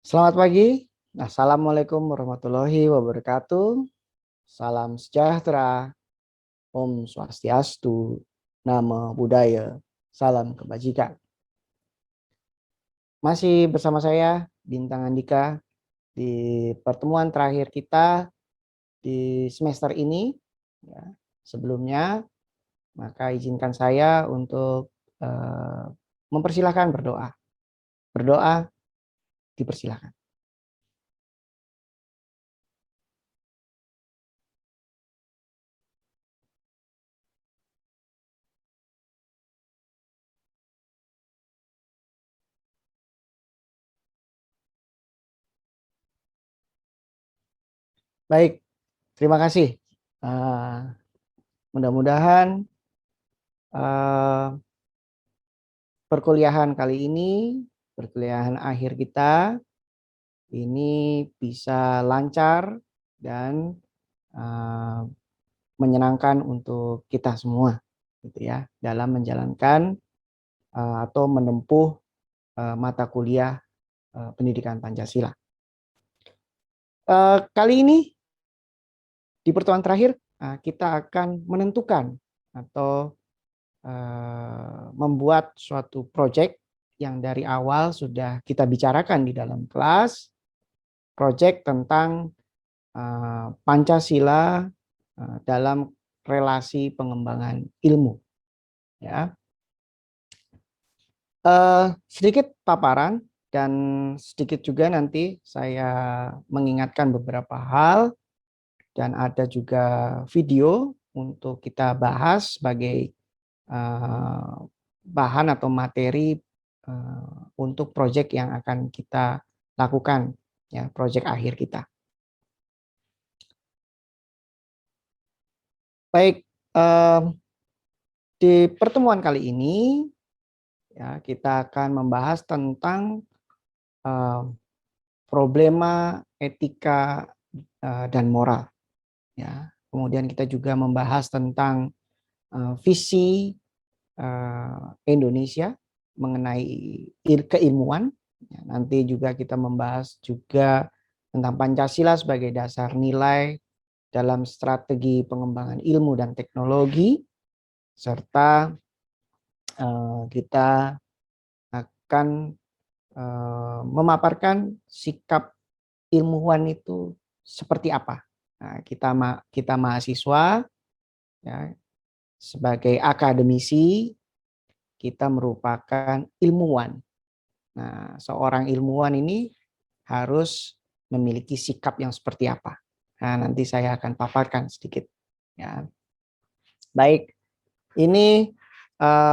Selamat pagi. Assalamualaikum warahmatullahi wabarakatuh. Salam sejahtera. Om Swastiastu. Namo Buddhaya. Salam kebajikan. Masih bersama saya, Bintang Andika, di pertemuan terakhir kita di semester ini. Ya, sebelumnya, maka izinkan saya untuk mempersilahkan berdoa. Berdoa dipersilahkan. Baik, terima kasih. Uh, Mudah-mudahan uh, perkuliahan kali ini, perkuliahan akhir kita ini bisa lancar dan uh, menyenangkan untuk kita semua, gitu ya, dalam menjalankan atau menempuh mata kuliah pendidikan Pancasila. Kali ini di pertemuan terakhir kita akan menentukan atau membuat suatu proyek yang dari awal sudah kita bicarakan di dalam kelas, proyek tentang Pancasila dalam relasi pengembangan ilmu. Ya, sedikit paparan dan sedikit juga nanti saya mengingatkan beberapa hal dan ada juga video untuk kita bahas sebagai bahan atau materi untuk proyek yang akan kita lakukan, ya, proyek akhir kita. Baik, di pertemuan kali ini ya kita akan membahas tentang problema etika dan moral. Ya, kemudian kita juga membahas tentang visi Indonesia mengenai keilmuan. Ya, nanti juga kita membahas juga tentang Pancasila sebagai dasar nilai dalam strategi pengembangan ilmu dan teknologi, serta kita akan memaparkan sikap ilmuwan itu seperti apa. Nah, kita mahasiswa, ya, sebagai akademisi, kita merupakan ilmuwan. Nah, seorang ilmuwan ini harus memiliki sikap yang seperti apa. Nah, nanti saya akan paparkan sedikit. Ya. Baik, ini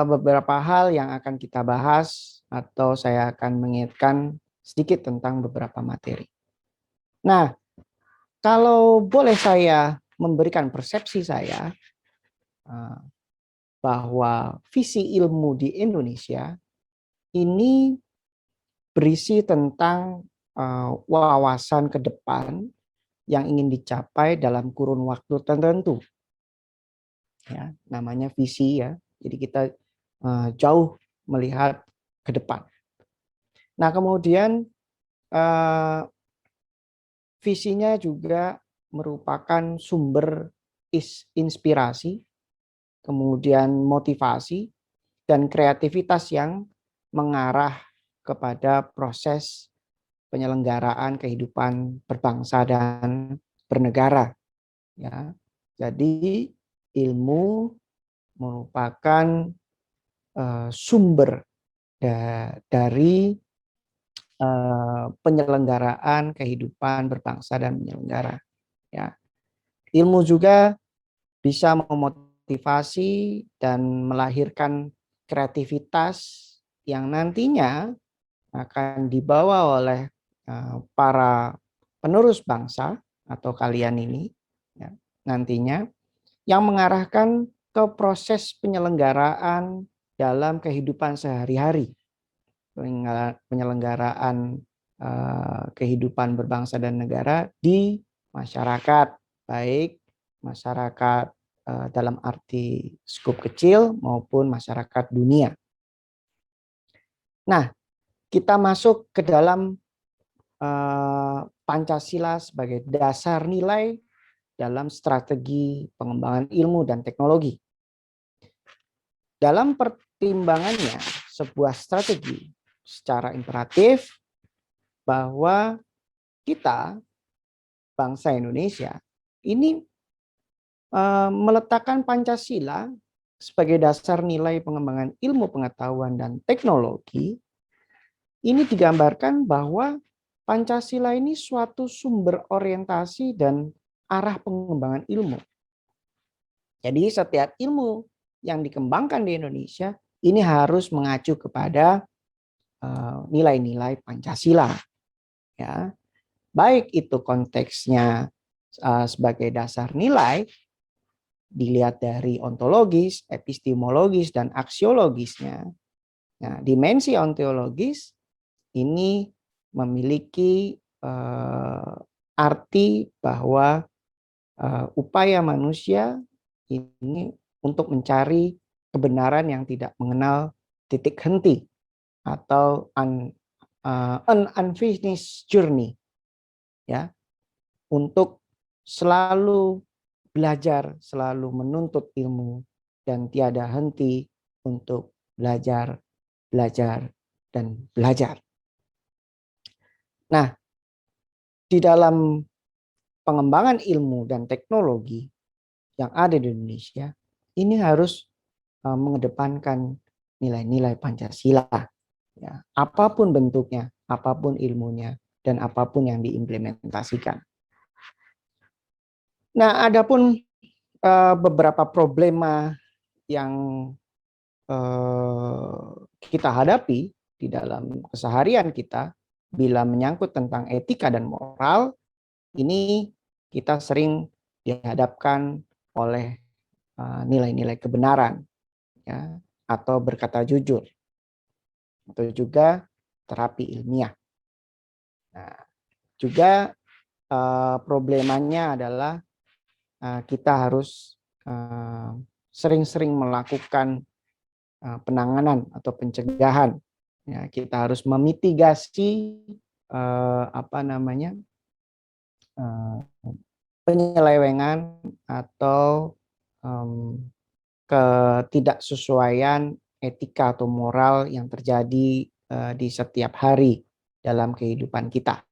beberapa hal yang akan kita bahas atau saya akan mengingatkan sedikit tentang beberapa materi. Nah, kalau boleh saya memberikan persepsi saya bahwa visi ilmu di Indonesia ini berisi tentang wawasan ke depan yang ingin dicapai dalam kurun waktu tertentu. Ya, namanya visi ya. Jadi kita jauh melihat ke depan. Nah, kemudian visinya juga merupakan sumber inspirasi, kemudian motivasi dan kreativitas yang mengarah kepada proses penyelenggaraan kehidupan berbangsa dan bernegara. Ya, jadi ilmu merupakan sumber dari penyelenggaraan kehidupan berbangsa dan menyelenggara. Ya, ilmu juga bisa memotivasi dan melahirkan kreativitas yang nantinya akan dibawa oleh para penerus bangsa atau kalian ini, ya, nantinya yang mengarahkan ke proses penyelenggaraan dalam kehidupan sehari-hari, penyelenggaraan kehidupan berbangsa dan negara di masyarakat, baik masyarakat dalam arti skup kecil maupun masyarakat dunia. Nah, kita masuk ke dalam Pancasila sebagai dasar nilai dalam strategi pengembangan ilmu dan teknologi. Dalam pertimbangannya, sebuah strategi secara imperatif bahwa kita, bangsa Indonesia, ini meletakkan Pancasila sebagai dasar nilai pengembangan ilmu pengetahuan dan teknologi. Ini digambarkan bahwa Pancasila ini suatu sumber orientasi dan arah pengembangan ilmu. Jadi setiap ilmu yang dikembangkan di Indonesia ini harus mengacu kepada nilai-nilai Pancasila. Ya, baik itu konteksnya sebagai dasar nilai, dilihat dari ontologis, epistemologis, dan aksiologisnya. Nah, dimensi ontologis ini memiliki arti bahwa upaya manusia ini untuk mencari kebenaran yang tidak mengenal titik henti atau an unfinished journey, ya, untuk selalu belajar, selalu menuntut ilmu dan tiada henti untuk belajar, belajar, dan belajar. Nah, di dalam pengembangan ilmu dan teknologi yang ada di Indonesia, ini harus mengedepankan nilai-nilai Pancasila. Ya, apapun bentuknya, apapun ilmunya, dan apapun yang diimplementasikan. Nah, adapun beberapa problema yang kita hadapi di dalam keseharian kita bila menyangkut tentang etika dan moral, ini kita sering dihadapkan oleh nilai-nilai kebenaran, ya, atau berkata jujur, atau juga terapi ilmiah. Nah, juga problemanya adalah kita harus sering-sering melakukan penanganan atau pencegahan. Ya, kita harus memitigasi penyelewengan atau ketidaksesuaian etika atau moral yang terjadi di setiap hari dalam kehidupan kita.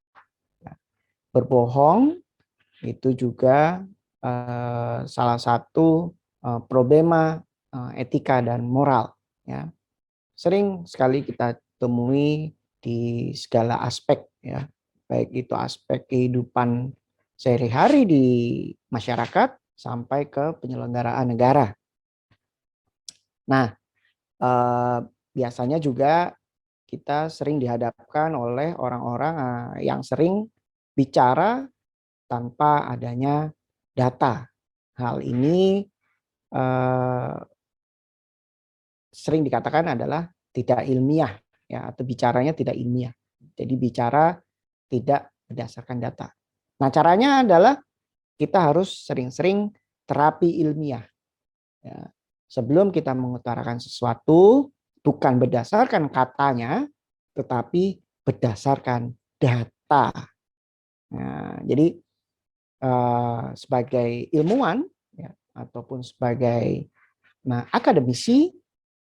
Berbohong itu juga salah satu problema etika dan moral. Ya, sering sekali kita temui di segala aspek, ya, baik itu aspek kehidupan sehari-hari di masyarakat sampai ke penyelenggaraan negara. Nah, biasanya juga kita sering dihadapkan oleh orang-orang yang sering bicara tanpa adanya data. Hal ini sering dikatakan adalah tidak ilmiah, ya, atau bicaranya tidak ilmiah. Jadi bicara tidak berdasarkan data. Nah, caranya adalah kita harus sering-sering terapi ilmiah. Ya. Sebelum kita mengutarakan sesuatu, bukan berdasarkan katanya, tetapi berdasarkan data. Nah, jadi sebagai ilmuwan, ya, ataupun sebagai akademisi,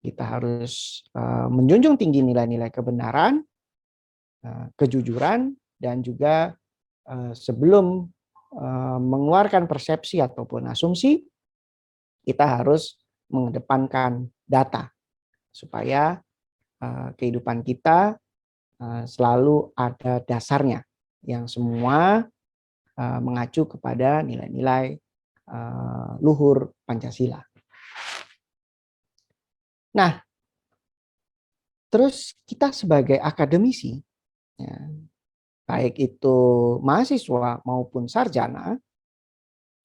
kita harus menjunjung tinggi nilai-nilai kebenaran, kejujuran, dan juga sebelum mengeluarkan persepsi ataupun asumsi, kita harus mengedepankan data supaya kehidupan kita selalu ada dasarnya yang semua mengacu kepada nilai-nilai luhur Pancasila. Nah, terus kita sebagai akademisi, ya, baik itu mahasiswa maupun sarjana,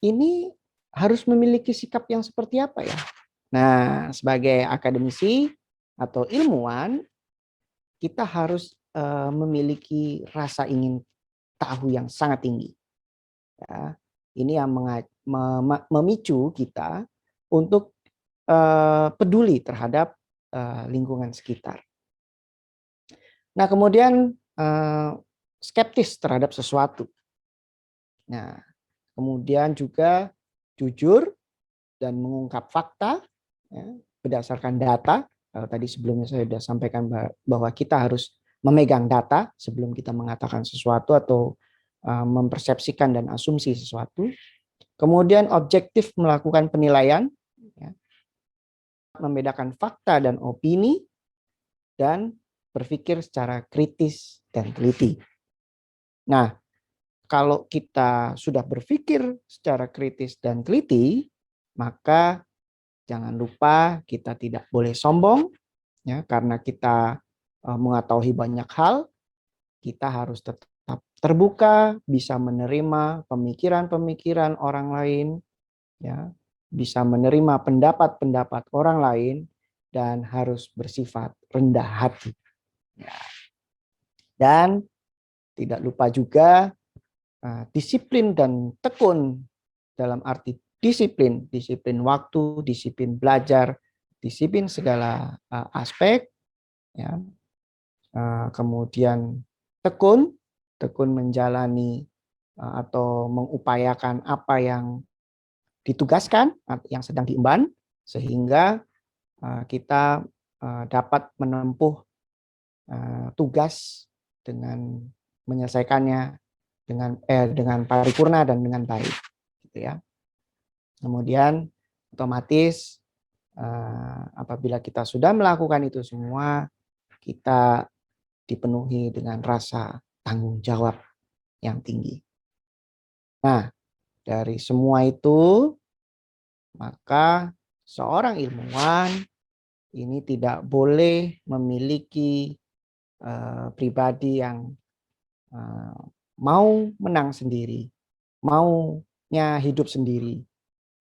ini harus memiliki sikap yang seperti apa ya? Nah, sebagai akademisi atau ilmuwan, kita harus memiliki rasa ingin tahu yang sangat tinggi. Ya, ini yang memicu kita untuk peduli terhadap lingkungan sekitar. Nah, kemudian skeptis terhadap sesuatu. Nah, kemudian juga jujur dan mengungkap fakta ya, berdasarkan data. Kalau tadi sebelumnya saya sudah sampaikan bahwa kita harus memegang data sebelum kita mengatakan sesuatu atau mempersepsikan dan asumsi sesuatu. Kemudian objektif melakukan penilaian, ya, membedakan fakta dan opini, dan berpikir secara kritis dan teliti. Nah, kalau kita sudah berpikir secara kritis dan teliti, maka jangan lupa kita tidak boleh sombong, ya, karena kita mengetahui banyak hal. Kita harus tetap terbuka, bisa menerima pemikiran-pemikiran orang lain, ya, bisa menerima pendapat-pendapat orang lain, dan harus bersifat rendah hati. Ya. Dan tidak lupa juga disiplin dan tekun dalam arti disiplin waktu, disiplin belajar, disiplin segala aspek, ya. Kemudian tekun menjalani atau mengupayakan apa yang ditugaskan, yang sedang diemban, sehingga kita dapat menempuh tugas dengan menyelesaikannya dengan paripurna dan dengan baik, gitu ya. Kemudian otomatis apabila kita sudah melakukan itu semua, kita dipenuhi dengan rasa tanggung jawab yang tinggi. Nah, dari semua itu, maka seorang ilmuwan ini tidak boleh memiliki pribadi yang mau menang sendiri, maunya hidup sendiri,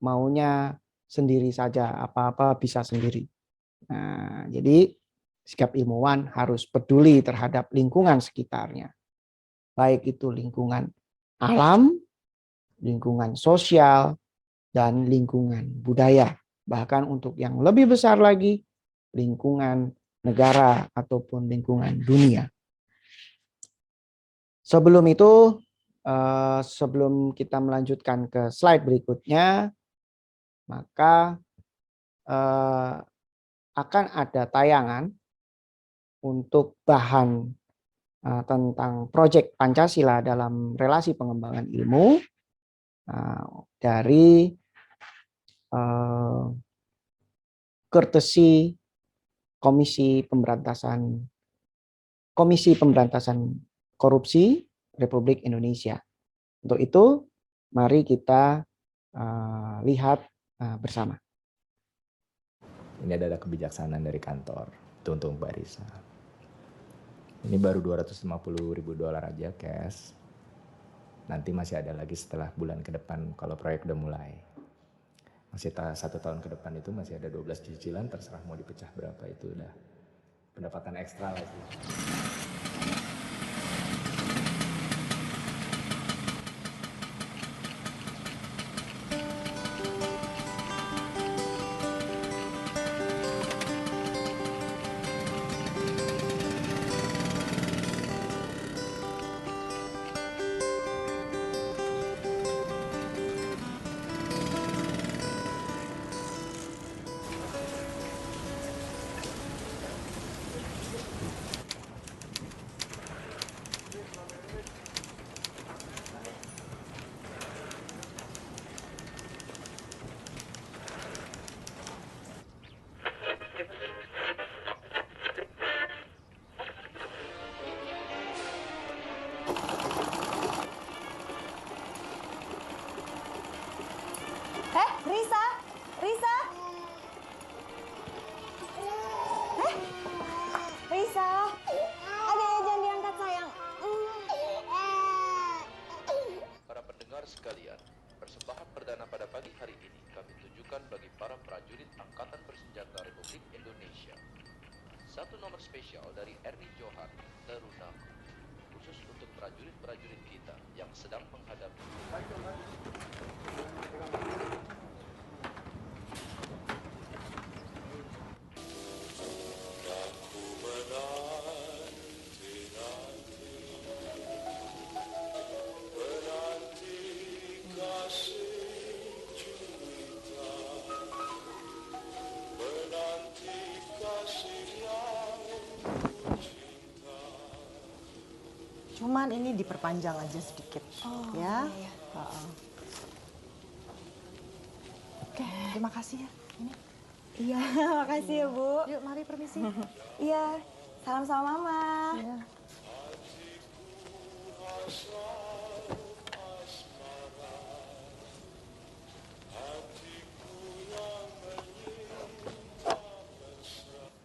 maunya sendiri saja, apa-apa bisa sendiri. Nah, jadi sikap ilmuwan harus peduli terhadap lingkungan sekitarnya, baik itu lingkungan alam, lingkungan sosial, dan lingkungan budaya. Bahkan untuk yang lebih besar lagi, lingkungan negara ataupun lingkungan dunia. Sebelum itu, sebelum kita melanjutkan ke slide berikutnya, maka akan ada tayangan untuk bahan tentang proyek Pancasila dalam relasi pengembangan ilmu dari courtesy Komisi Pemberantasan Korupsi Republik Indonesia. Untuk itu, mari kita lihat bersama. Ini adalah kebijaksanaan dari kantor. Itu untuk Mbak Risa. Ini baru $250.000 aja cash. Nanti masih ada lagi setelah bulan ke depan kalau proyek udah mulai. Masih 1 tahun ke depan itu masih ada 12 cicilan, terserah mau dipecah berapa, itu udah pendapatan ekstra lagi. Cuman ini diperpanjang aja sedikit. Ya. iya. Heeh. Oke, terima kasih ya. Ini. Iya, makasih ya Bu. Yuk, mari permisi. Iya, salam sama Mama. Iya.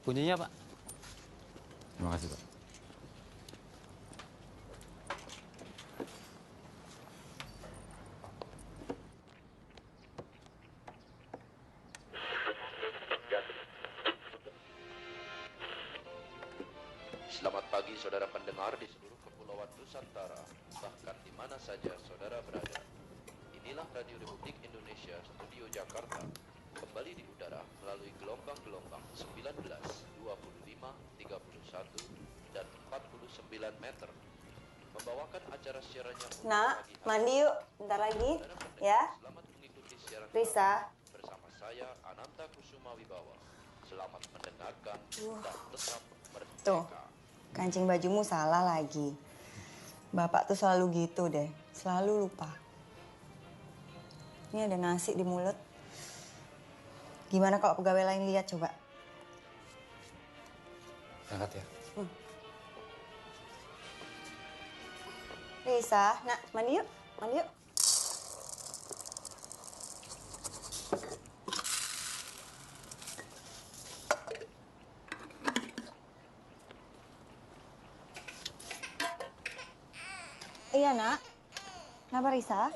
Kuncinya, Pak. Terima kasih, Pak. Selamat pagi saudara pendengar di seluruh kepulauan Nusantara, bahkan di mana saja saudara berada. Inilah Radio Republik Indonesia, Studio Jakarta, kembali di udara melalui gelombang-gelombang 19, 25, 31, dan 49 meter. Membawakan acara siarannya untuk Nak, pagi hari. mandi yuk, bentar lagi. Saudara pendengar, Ya, selamat mengikuti siaran Risa. kami bersama saya Ananta Kusuma Wibawa. Selamat mendengarkan dan tetap merdeka. Tuh, kancing bajumu salah lagi. Bapak tuh selalu gitu deh, selalu lupa. Ini ada nasi di mulut. Gimana kalau pegawai lain lihat coba? Berangkat ya. Risa, nak, mandi yuk, mandi yuk. Iya, nak. Kenapa, Risa?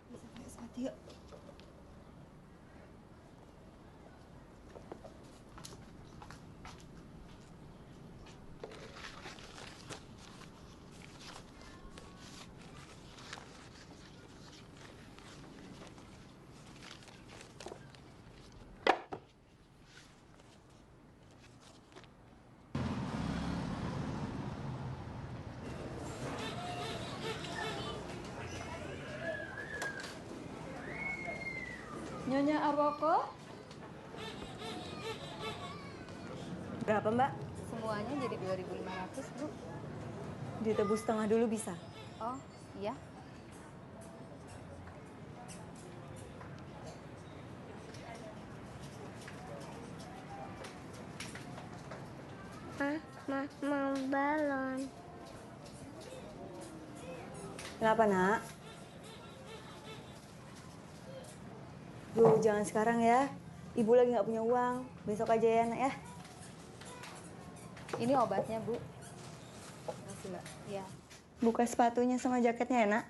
Pakai sepatu yuk. Nyonya Arwoko? Berapa, Mbak? Semuanya jadi 2.500, Bu. Ditebus setengah dulu bisa? Oh, iya. Mau balon. Kenapa, nak? Duh, jangan sekarang ya. Ibu lagi nggak punya uang. Besok aja ya, nak ya. Ini obatnya, Bu. Makasih, Mbak. Iya. Buka sepatunya sama jaketnya ya, nak.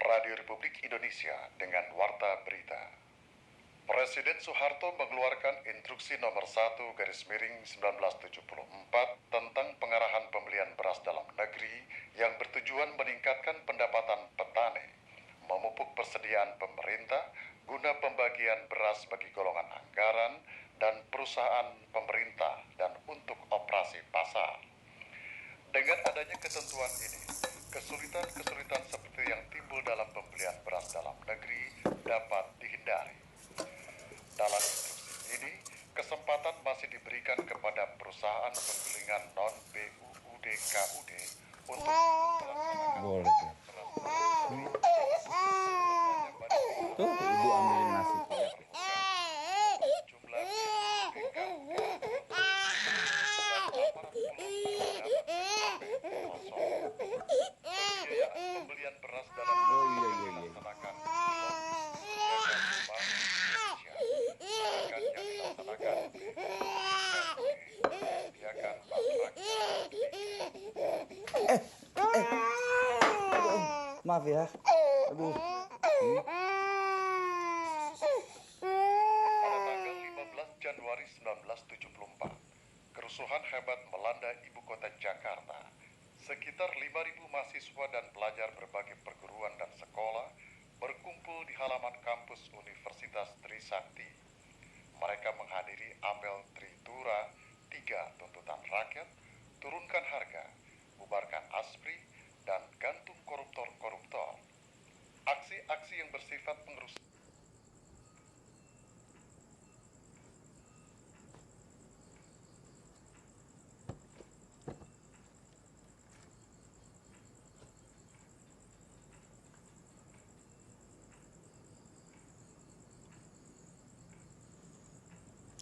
Radio Republik Indonesia dengan Warta Berita. Presiden Soeharto mengeluarkan Instruksi Nomor 1/1974 tentang pengarahan pembelian beras dalam negeri yang bertujuan meningkatkan pendapatan petani, memupuk persediaan pemerintah guna pembagian beras bagi golongan anggaran dan perusahaan pemerintah dan untuk operasi pasar. Dengan adanya ketentuan ini, kesulitan-kesulitan seperti yang timbul dalam pembelian beras dalam negeri dapat dihindari. Dalam instruksi ini, kesempatan masih diberikan kepada perusahaan penggilingan non-BUUD KUD untuk melaksanakan Boleh. Tuh, Ibu ambilin nasi. jumlah BUUD KUD dan aparat pembiayaan pembelian beras dalam negeri dilaksanakan maaf ya. Aduh. Pada tanggal 15 Januari 1974, kerusuhan hebat melanda ibu kota Jakarta. Sekitar 5.000 mahasiswa dan pelajar berbagai perguruan dan sekolah berkumpul di halaman kampus Universitas Trisakti. Mereka menghadiri apel Tritura 3 tuntutan rakyat, turunkan harga, bubarkan ASPRI, dan gantung koruptor-koruptor. Aksi-aksi yang bersifat pengerusakan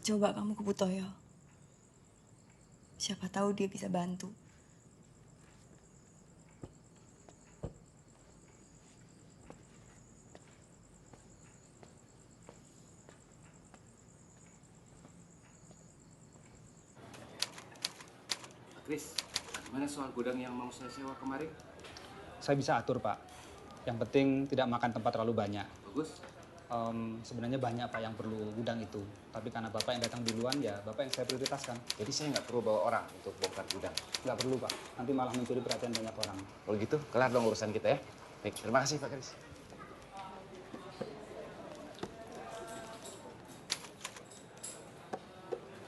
Coba kamu ke Butoyo. Siapa tahu dia bisa bantu. Kris, gimana soal gudang yang mau saya sewa kemarin? Saya bisa atur, Pak. Yang penting tidak makan tempat terlalu banyak. Bagus. Sebenarnya banyak, Pak, yang perlu gudang itu. Tapi karena Bapak yang datang duluan, ya Bapak yang saya prioritaskan. Jadi saya nggak perlu bawa orang untuk bongkar gudang? Nggak perlu, Pak. Nanti malah mencuri perhatian banyak orang. Kalau gitu, kelar dong urusan kita ya. Baik, terima kasih Pak Kris.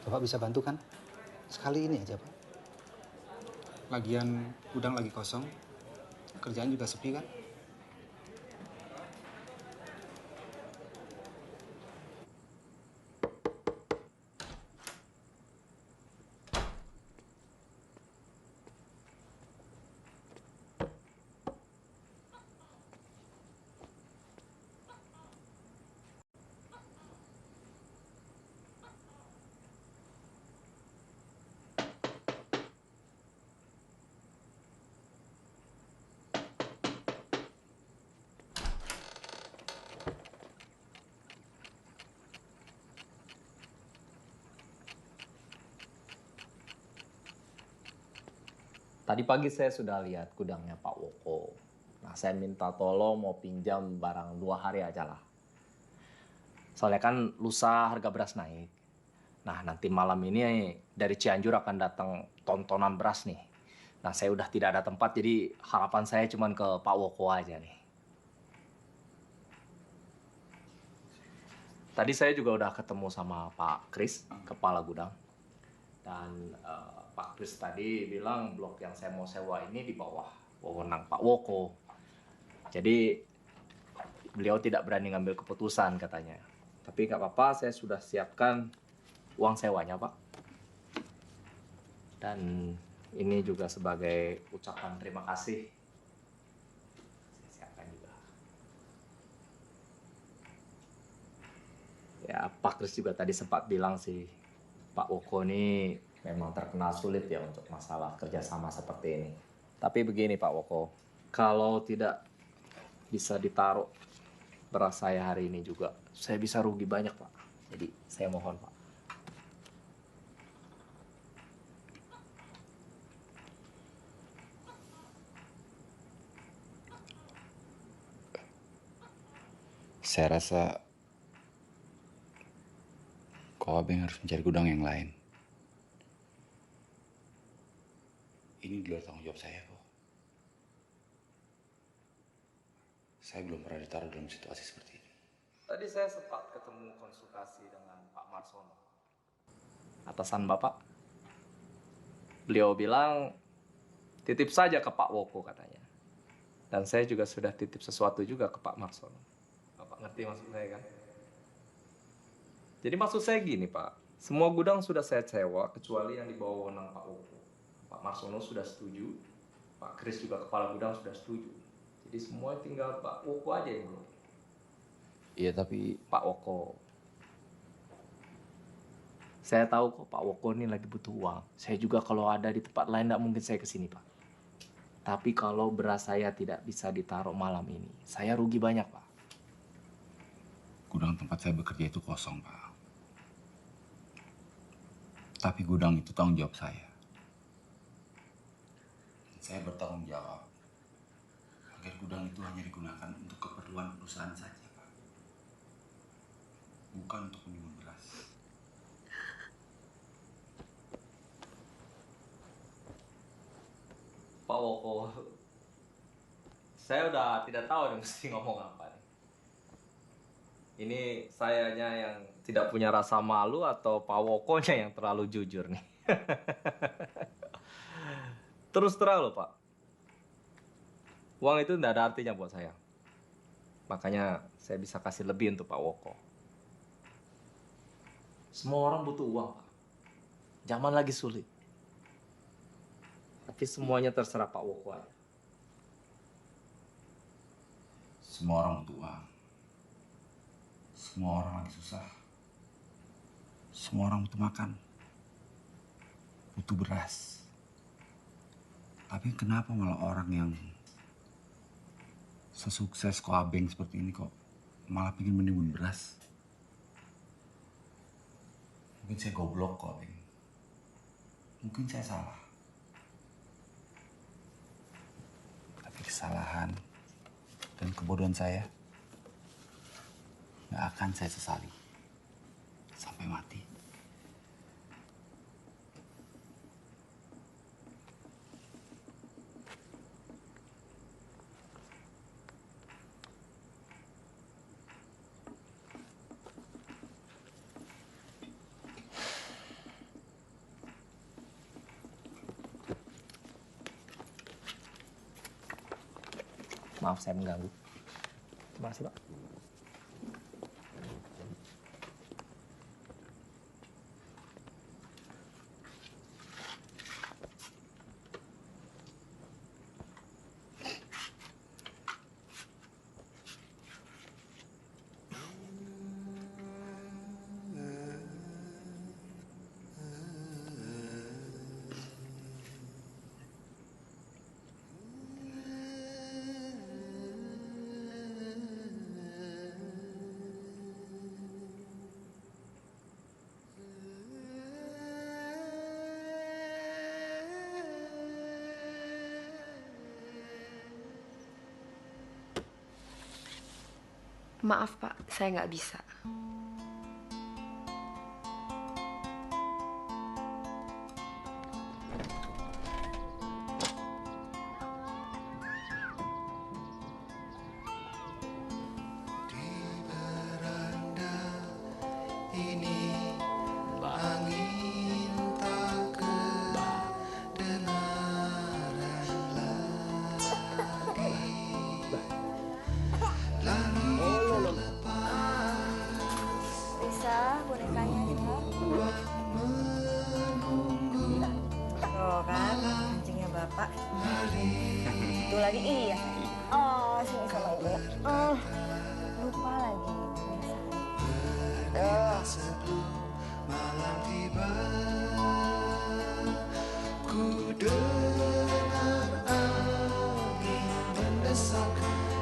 Bapak bisa bantu kan? Sekali ini aja, Pak. Lagian gudang lagi kosong. Kerjaan juga sepi kan? Tadi pagi saya sudah lihat gudangnya Pak Woko. Nah, saya minta tolong mau pinjam barang 2 hari aja lah. Soalnya kan lusa harga beras naik. Nah, nanti malam ini dari Cianjur akan datang tontonan beras nih. Nah, saya udah tidak ada tempat, jadi harapan saya cuma ke Pak Woko aja nih. Tadi saya juga udah ketemu sama Pak Kris, kepala gudang. Dan Pak Kris tadi bilang blok yang saya mau sewa ini di bawah wewenang Pak Woko. Jadi beliau tidak berani ngambil keputusan katanya. Tapi nggak apa-apa, saya sudah siapkan uang sewanya, Pak. Dan ini juga sebagai ucapan terima kasih. Saya siapkan juga. Ya, Pak Kris juga tadi sempat bilang sih, Pak Woko ini memang terkenal sulit ya untuk masalah kerjasama seperti ini. Tapi begini Pak Woko, kalau tidak bisa ditaruh beras saya hari ini juga, saya bisa rugi banyak Pak. Jadi saya mohon Pak. Saya rasa kau Abeng harus mencari gudang yang lain. Ini di luar tanggung jawab saya kok. Saya belum pernah ditaruh dalam situasi seperti ini. Tadi saya sempat ketemu konsultasi dengan Pak Marsono, atasan Bapak. Beliau bilang titip saja ke Pak Woko katanya. Dan saya juga sudah titip sesuatu juga ke Pak Marsono. Bapak ngerti maksud saya kan? Jadi maksud saya gini Pak, semua gudang sudah saya sewa kecuali yang di bawah wewenang Pak Woko. Pak Marsono sudah setuju, Pak Kris juga kepala gudang sudah setuju. Jadi semua tinggal Pak Woko aja yang belum. Iya tapi... Pak Woko. Saya tahu kok Pak Woko ini lagi butuh uang. Saya juga kalau ada di tempat lain nggak mungkin saya kesini Pak. Tapi kalau beras saya tidak bisa ditaruh malam ini, saya rugi banyak Pak. Gudang tempat saya bekerja itu kosong Pak. Tapi gudang itu tanggung jawab saya. Saya bertanggung jawab agar agar gudang itu hanya digunakan untuk keperluan perusahaan saja, Pak. Bukan untuk menimbun beras. Pak Woko, saya udah tidak tahu nih mesti ngomong apa nih. Ini sayanya yang tidak punya rasa malu atau Pak Wokonya yang terlalu jujur nih. Terus terang loh Pak, uang itu tidak ada artinya buat saya. Makanya saya bisa kasih lebih untuk Pak Woko. Semua orang butuh uang Pak. Zaman lagi sulit. Tapi semuanya terserah Pak Woko aja. Semua orang butuh uang. Semua orang lagi susah. Semua orang butuh makan. Butuh beras. Tapi kenapa malah orang yang sesukses Koabeng seperti ini kok malah pengen menimbun beras? Mungkin saya goblok Koabeng. Mungkin saya salah. Tapi kesalahan dan kebodohan saya nggak akan saya sesali sampai mati. Maaf saya mengganggu. Terima kasih Pak. Maaf Pak, saya nggak bisa. Risa, bonekanya Risa. Tuh kan, kancingnya Bapak. Itu lagi, iya. Oh, sini sama Ibu ya. Lupa lagi. Malam tiba, ku dengar angin mendesak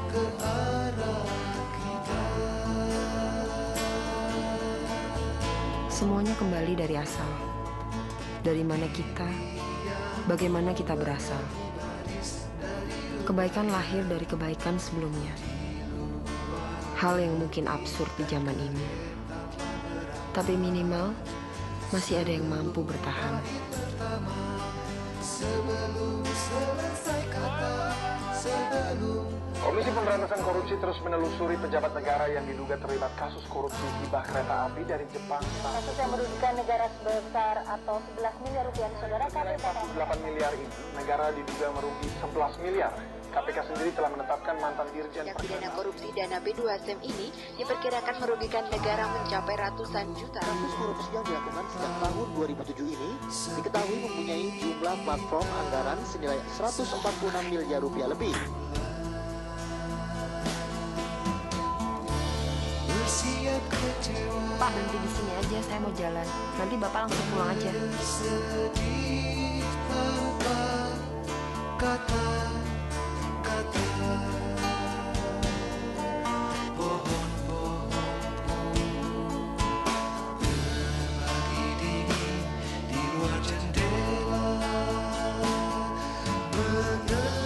ke arah kita. Semuanya kembali dari asal. Dari mana kita, bagaimana kita berasal. Kebaikan lahir dari kebaikan sebelumnya. Hal yang mungkin absurd di zaman ini. Tapi minimal, masih ada yang mampu bertahan. Sebelum selesai kata, sebelum Komisi Pemberantasan Korupsi terus menelusuri pejabat negara yang diduga terlibat kasus korupsi hibah kereta api dari Jepang. Kasus yang merugikan negara sebesar atau 11 miliar rupiah, saudara KPK. 48 miliar ini, negara diduga merugi 11 miliar. KPK sendiri telah menetapkan mantan dirjen pidana korupsi dana B2SM ini diperkirakan merugikan negara mencapai ratusan juta. Kasus korupsi yang dilakukan sejak tahun 2007 ini diketahui mempunyai jumlah platform anggaran senilai 146 miliar rupiah lebih. Pak, berhenti di sini aja, saya mau jalan. Nanti Bapak langsung pulang aja. sedih tanpa kata-kata. Pohon-pohon berbagi dingin di luar jendela, menekalkan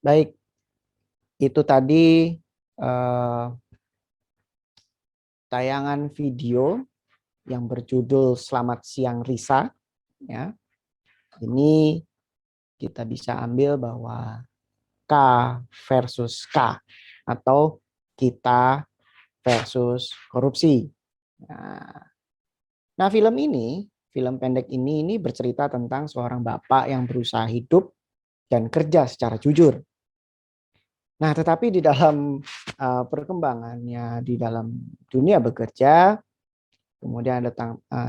Baik, itu tadi tayangan video yang berjudul Selamat Siang Risa. Ya, ini kita bisa ambil bahwa K versus K atau kita versus korupsi. Nah, film pendek ini bercerita tentang seorang bapak yang berusaha hidup dan kerja secara jujur. Nah, tetapi di dalam perkembangannya, di dalam dunia bekerja, kemudian ada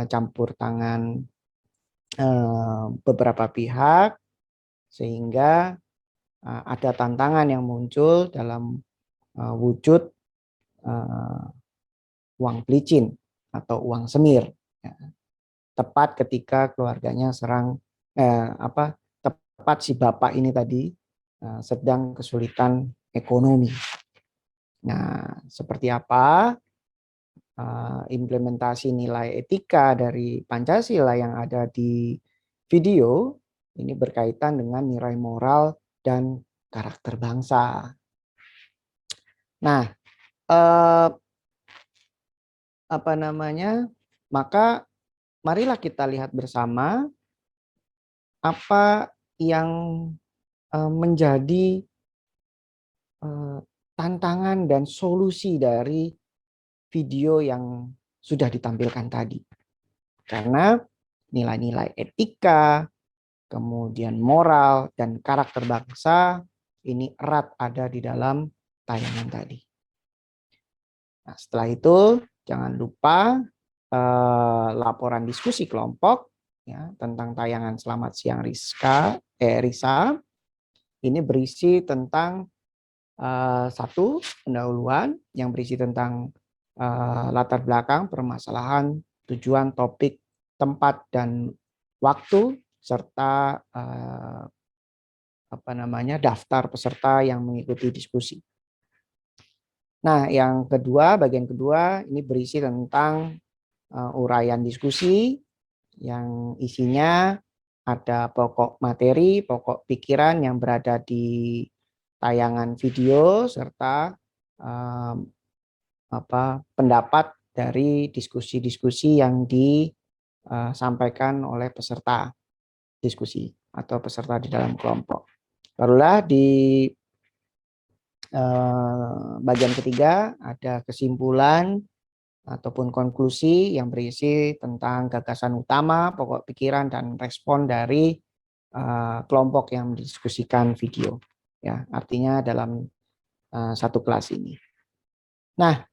campur tangan beberapa pihak, sehingga ada tantangan yang muncul dalam wujud uang pelicin atau uang semir. Ya. Tepat ketika keluarganya tepat si bapak ini tadi sedang kesulitan ekonomi. Nah, seperti apa implementasi nilai etika dari Pancasila yang ada di video ini berkaitan dengan nilai moral dan karakter bangsa. Nah, maka marilah kita lihat bersama apa yang menjadi tantangan dan solusi dari video yang sudah ditampilkan tadi. Karena nilai-nilai etika, kemudian moral, dan karakter bangsa ini erat ada di dalam tayangan tadi. Nah, setelah itu jangan lupa laporan diskusi kelompok ya, tentang tayangan Selamat Siang Risa. Ini berisi tentang satu pendahuluan yang berisi tentang latar belakang permasalahan, tujuan, topik, tempat, dan waktu, serta daftar peserta yang mengikuti diskusi. Nah, yang kedua, bagian kedua ini berisi tentang uraian diskusi yang isinya ada pokok materi, pokok pikiran yang berada di tayangan video serta pendapat dari diskusi-diskusi yang disampaikan oleh peserta diskusi atau peserta di dalam kelompok. Barulah di bagian ketiga ada kesimpulan ataupun konklusi yang berisi tentang gagasan utama, pokok pikiran, dan respon dari kelompok yang mendiskusikan video. Ya, artinya dalam satu kelas ini. Nah,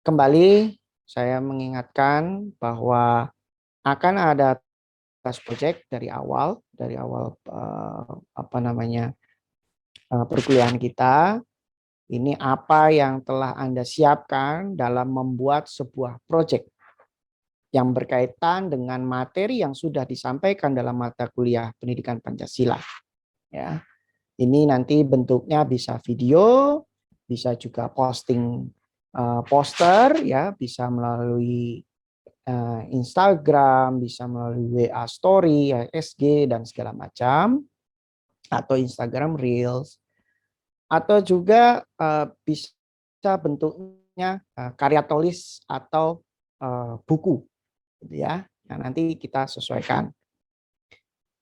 kembali saya mengingatkan bahwa akan ada task project dari awal perkuliahan kita. Ini apa yang telah Anda siapkan dalam membuat sebuah project yang berkaitan dengan materi yang sudah disampaikan dalam mata kuliah Pendidikan Pancasila. Ya, ini nanti bentuknya bisa video, bisa juga posting poster, ya, bisa melalui Instagram, bisa melalui WA Story, SG, dan segala macam, atau Instagram Reels, atau juga bisa bentuknya karya tulis atau buku, gitu ya. Nah, nanti kita sesuaikan.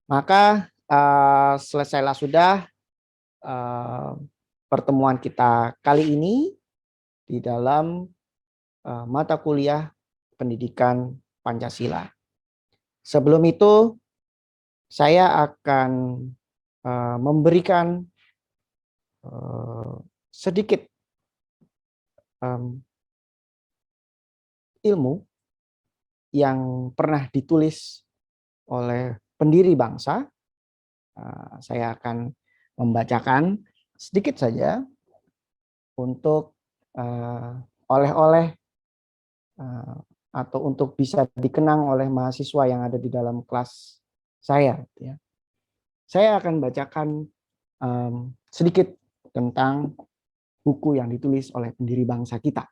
Maka selesailah sudah pertemuan kita kali ini di dalam mata kuliah Pendidikan Pancasila. Sebelum itu, saya akan memberikan sedikit ilmu yang pernah ditulis oleh pendiri bangsa. Saya akan membacakan sedikit saja untuk oleh-oleh atau untuk bisa dikenang oleh mahasiswa yang ada di dalam kelas saya. Ya. Saya akan bacakan sedikit tentang buku yang ditulis oleh pendiri bangsa kita.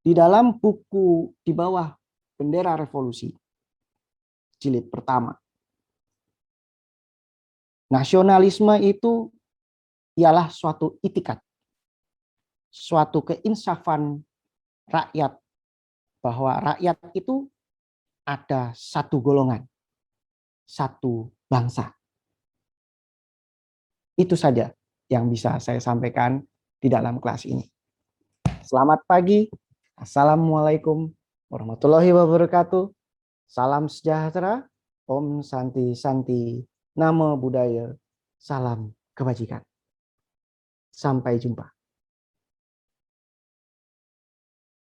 Di dalam buku di bawah Bendera Revolusi, jilid pertama. Nasionalisme itu ialah suatu itikat, suatu keinsafan rakyat, bahwa rakyat itu ada satu golongan, satu bangsa. Itu saja yang bisa saya sampaikan di dalam kelas ini. Selamat pagi. Assalamualaikum warahmatullahi wabarakatuh. Salam sejahtera. Om Santi Santi. Namo Buddhaya. Salam kebajikan. Sampai jumpa.